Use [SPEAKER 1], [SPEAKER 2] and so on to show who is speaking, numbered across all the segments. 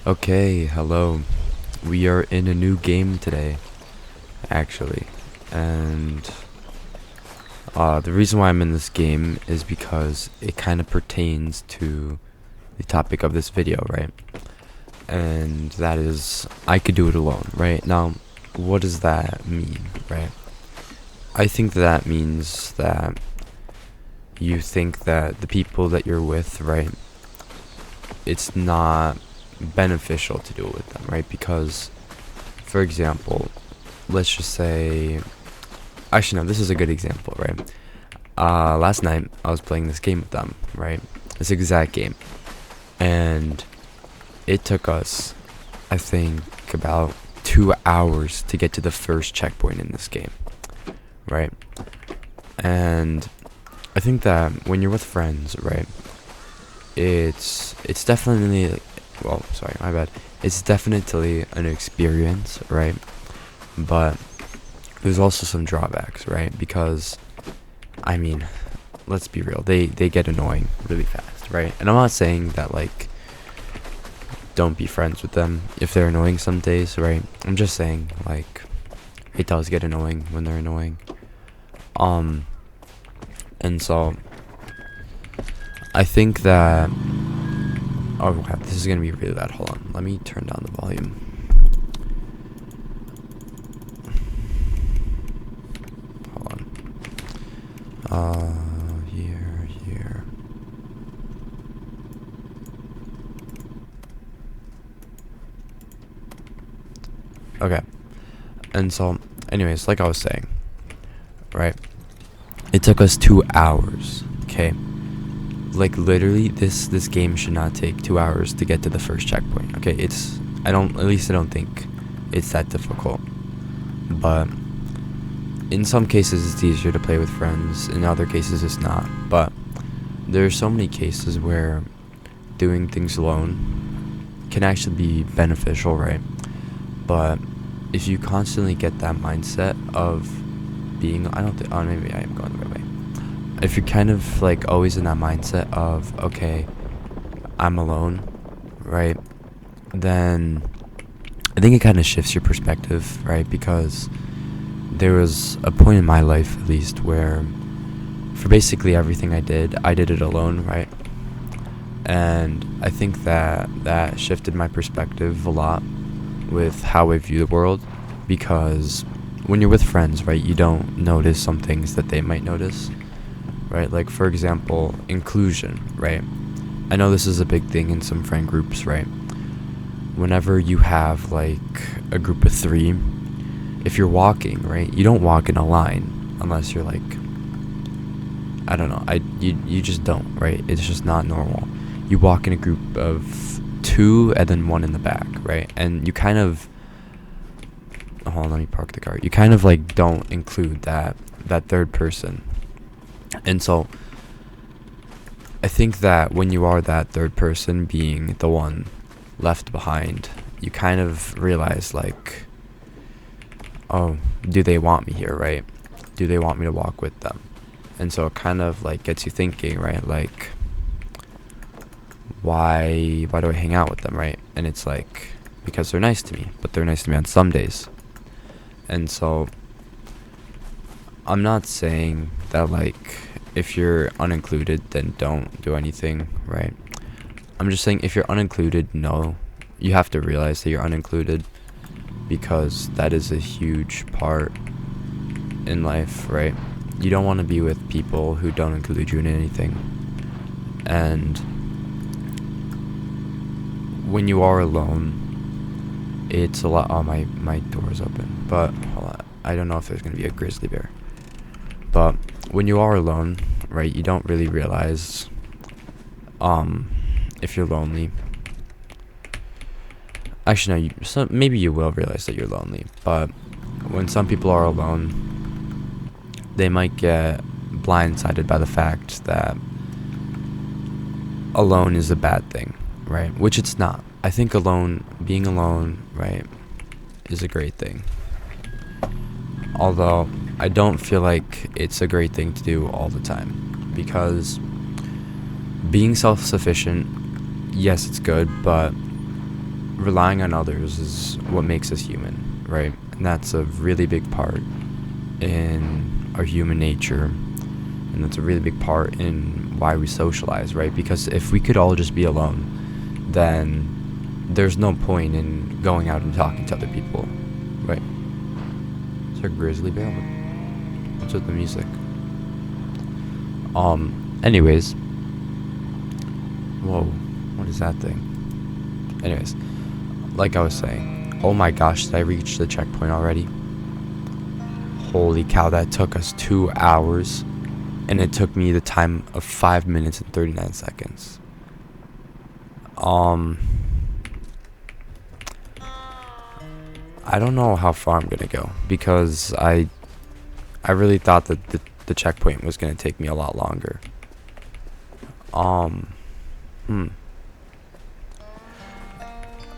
[SPEAKER 1] Okay, hello. We are in a new game today, actually. And the reason why I'm in this game is because it kind of pertains to the topic of this video, right? And that is, I could do it alone, right? Now, what does that mean, right? I think that means that you think that the people that you're with, right, it's not beneficial to do it with them, right? Because, for example, let's just say, actually, no, this is a good example, right? Last night I was playing this game with them, right? This exact game, and it took us, I think, about 2 hours to get to the first checkpoint in this game, right? And I think that when you're with friends, right, it's definitely, well, sorry, my bad. It's definitely an experience, right? But there's also some drawbacks, right? Because, I mean, let's be real, they get annoying really fast, right? And I'm not saying that, like, don't be friends with them if they're annoying some days, right? I'm just saying, like, it does get annoying when they're annoying. And so I think that, oh crap, this is gonna be really loud. Hold on, let me turn down the volume. Hold on. Here. Okay. And so, anyways, like I was saying, right? It took us 2 hours. Okay. Like, literally, this game should not take 2 hours to get to the first checkpoint. Okay, I don't think it's that difficult. But in some cases it's easier to play with friends, in other cases it's not. But there are so many cases where doing things alone can actually be beneficial, right? But if you constantly get that mindset of being, maybe I am going the right way. If you're kind of like always in that mindset of, okay, I'm alone, right? Then I think it kind of shifts your perspective, right? Because there was a point in my life, at least, where for basically everything I did it alone, right? And I think that shifted my perspective a lot with how I view the world, because when you're with friends, right, you don't notice some things that they might notice, right? Like, for example, inclusion, right? I know this is a big thing in some friend groups, right? Whenever you have, like, a group of 3, if you're walking, right, you don't walk in a line unless you're, like, I don't know, you just don't, right? It's just not normal. You walk in a group of 2 and then 1 in the back, right? And you kind of, hold on, let me park the car. You kind of, like, don't include that third person. And so I think that when you are that third person, being the one left behind, you kind of realize, like, oh, do they want me here, right? Do they want me to walk with them? And so it kind of, like, gets you thinking, right? Like, why do I hang out with them, right? And it's like, because they're nice to me, but they're nice to me on some days. And so I'm not saying that, like, if you're unincluded, then don't do anything, right? I'm just saying, if you're unincluded, no, you have to realize that you're unincluded, because that is a huge part in life, right? You don't want to be with people who don't include you in anything. And when you are alone, it's a lot. Oh, my door's open, but hold on, I don't know if there's gonna be a grizzly bear. But when you are alone, right, you don't really realize if you're lonely. Actually, no, maybe you will realize that you're lonely, but when some people are alone, they might get blindsided by the fact that alone is a bad thing, right? Which it's not. I think being alone, right, is a great thing. Although I don't feel like it's a great thing to do all the time, because being self-sufficient, yes, it's good, but relying on others is what makes us human, right? And that's a really big part in our human nature, and that's a really big part in why we socialize, right? Because if we could all just be alone, then there's no point in going out and talking to other people, right? Is there a grizzly bear? What's with the music? Anyways. Whoa, what is that thing? Anyways, like I was saying, oh my gosh, did I reach the checkpoint already? Holy cow, that took us 2 hours, and it took me the time of 5 minutes and 39 seconds. I don't know how far I'm gonna go, because I really thought that the checkpoint was gonna take me a lot longer.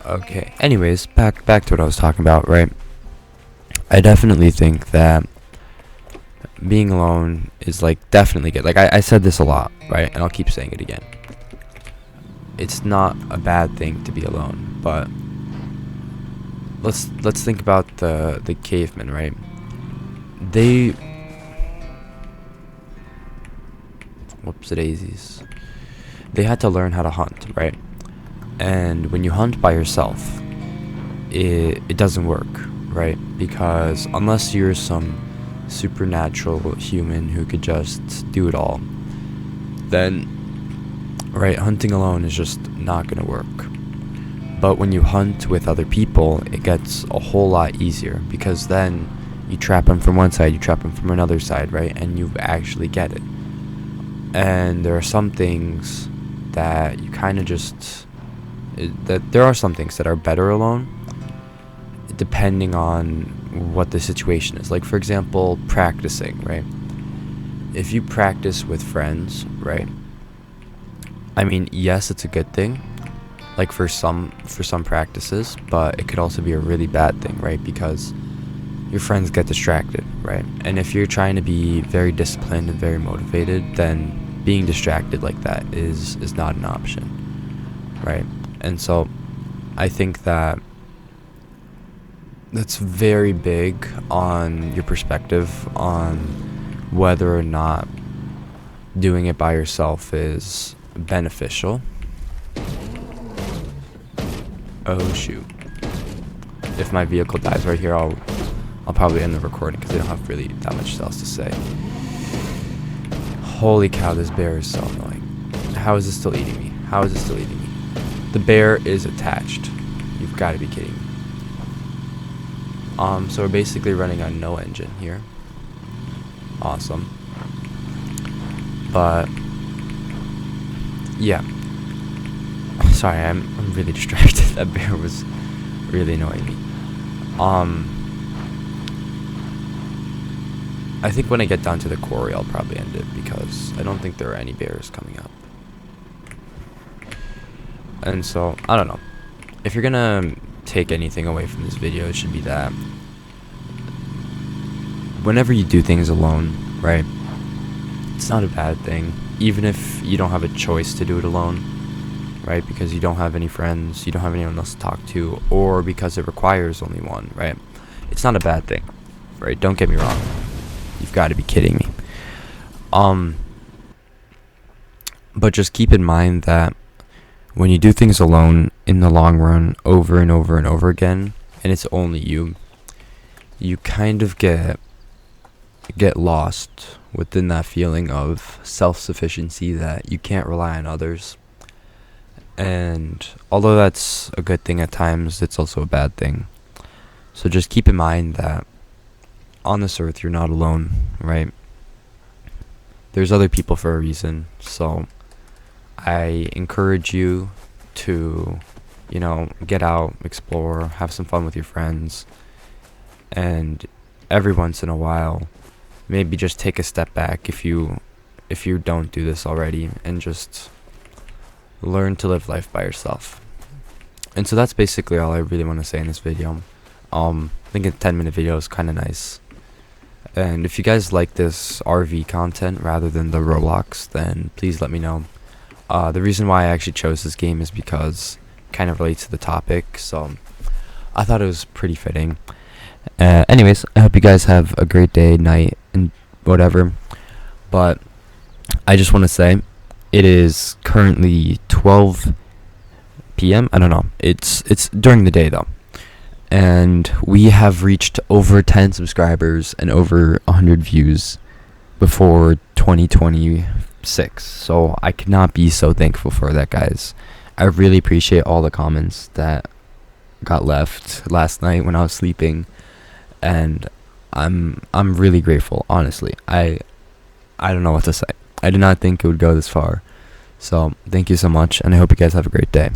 [SPEAKER 1] Okay. Anyways, back to what I was talking about, right? I definitely think that being alone is like definitely good. Like I said this a lot, right? And I'll keep saying it again. It's not a bad thing to be alone, but let's think about the cavemen, right? They whoops daisies. They had to learn how to hunt, right? And when you hunt by yourself, it doesn't work, right? Because unless you're some supernatural human who could just do it all, then, right, hunting alone is just not gonna work. But when you hunt with other people, it gets a whole lot easier, because then you trap them from one side, you trap them from another side, right? And you actually get it. And there are some things that you kind of just there are some things that are better alone, depending on what the situation is. Like, for example, practicing, right? If you practice with friends, right? I mean, yes, it's a good thing, like for some practices, but it could also be a really bad thing, right? Because your friends get distracted, right? And if you're trying to be very disciplined and very motivated, then being distracted like that is not an option, right? And so I think that that's very big on your perspective on whether or not doing it by yourself is beneficial. Oh shoot. If my vehicle dies right here, I'll probably end the recording because I don't have really that much else to say. Holy cow, this bear is so annoying. How is it still eating me? How is it still eating me? The bear is attached. You've got to be kidding me. So we're basically running on no engine here. Awesome. But yeah. Sorry, I'm really distracted. That bear was really annoying me. I think when I get down to the quarry, I'll probably end it, because I don't think there are any bears coming up. And so, I don't know. If you're gonna take anything away from this video, it should be that whenever you do things alone, right, it's not a bad thing. Even if you don't have a choice to do it alone, right, because you don't have any friends, you don't have anyone else to talk to, or because it requires only one, right? It's not a bad thing, right? Don't get me wrong. You've got to be kidding me. But just keep in mind that when you do things alone, in the long run, over and over and over again, and it's only you kind of get lost within that feeling of self-sufficiency, that you can't rely on others. And although that's a good thing at times, it's also a bad thing. So just keep in mind that on this earth, you're not alone, right? There's other people for a reason. So I encourage you to, get out, explore, have some fun with your friends, and every once in a while, maybe just take a step back if you don't do this already, and just learn to live life by yourself. And so that's basically all I really want to say in this video. I think a 10-minute video is kind of nice. And if you guys like this RV content rather than the Roblox, then please let me know. The reason why I actually chose this game is because kind of relates to the topic, so I thought it was pretty fitting. Anyways, I hope you guys have a great day, night, and whatever. But I just want to say it is currently 12 p.m. I don't know. It's during the day though. And we have reached over 10 subscribers and over 100 views before 2026. So I could not be so thankful for that, guys. I really appreciate all the comments that got left last night when I was sleeping, and I'm really grateful, honestly. I don't know what to say. I did not think it would go this far. So, thank you so much, and I hope you guys have a great day.